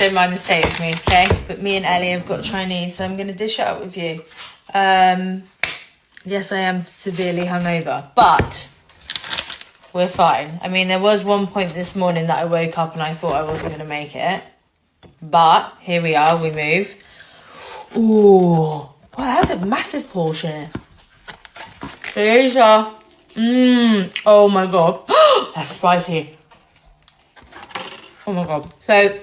don't mind the state with me, okay? But me and Ellie have got Chinese, so I'm going to dish it up with you. Yes, I am severely hungover, but we're fine. I mean, there was one point this morning that I woke up and I thought I wasn't going to make it. But here we are, we move. Ooh, wow, that's a massive portion. These are, oh my God. That's spicy. Oh my God. So,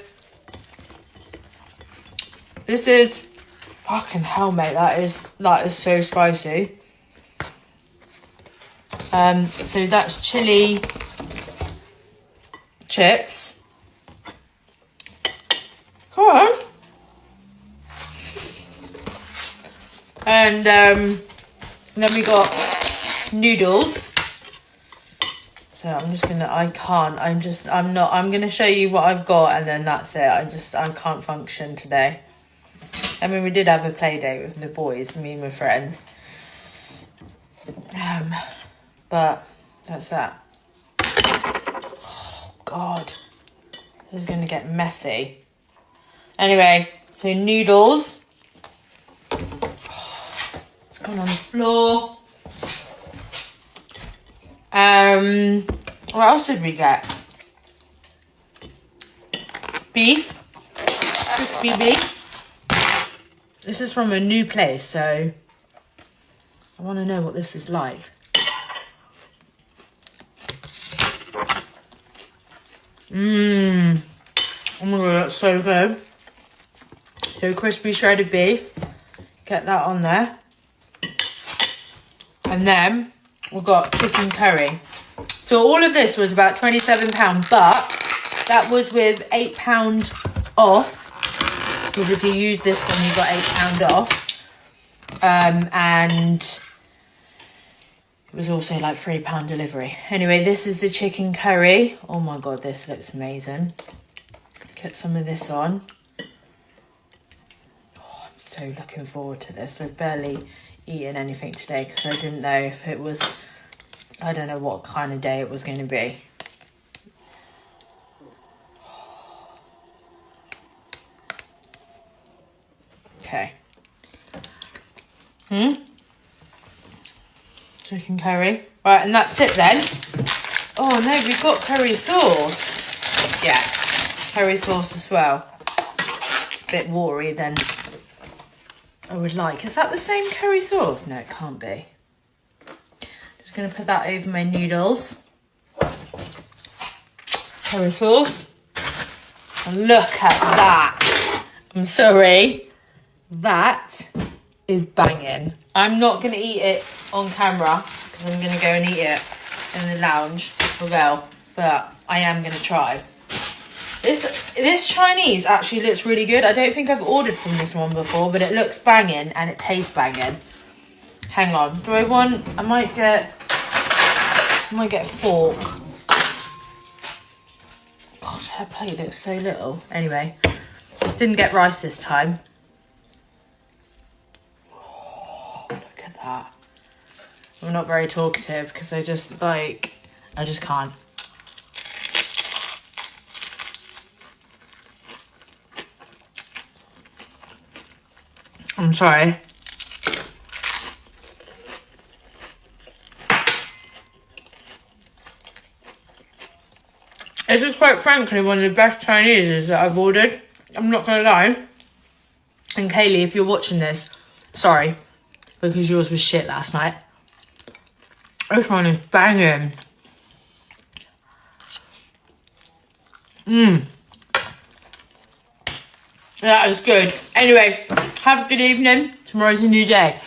this is, fucking hell, mate. That is so spicy. So that's chili chips. Come on. And then we got noodles. So I'm gonna show you what I've got and then that's it. I can't function today. I mean, we did have a play date with the boys, me and my friend. But that's that. Oh, God. This is gonna get messy. Anyway, so noodles. It's gone on the floor. What else did we get? Beef. Crispy beef. This is from a new place, so I want to know what this is like. Oh my God, that's so good. So crispy shredded beef. Get that on there. And then we've got chicken curry. So all of this was about £27, but that was with £8 off. Because if you use this one, you got £8 off. And it was also like £3 delivery. Anyway, this is the chicken curry. Oh my God, this looks amazing. Get some of this on. Oh, I'm so looking forward to this. I've barely eaten anything today because I didn't know if it was, I don't know what kind of day it was going to be. Okay. Chicken curry. Right, and that's it then. Oh no, we've got curry sauce. Yeah, curry sauce as well. It's a bit watery than I would like. Is that the same curry sauce? No, it can't be. Just going to put that over my noodles. Curry sauce. And look at that. I'm sorry. That is banging. I'm not going to eat it on camera because I'm going to go and eat it in the lounge with Elle, but I am going to try. This Chinese actually looks really good. I don't think I've ordered from this one before, but it looks banging and it tastes banging. Hang on. Do I want... I might get a fork. God, her plate looks so little. Anyway, didn't get rice this time. Oh, look at that. I'm not very talkative because I just can't. I'm sorry. This is quite frankly one of the best Chineses that I've ordered. I'm not gonna lie. And Kaylee, if you're watching this, sorry, because yours was shit last night. This one is banging. That is good. Anyway, have a good evening. Tomorrow's a new day.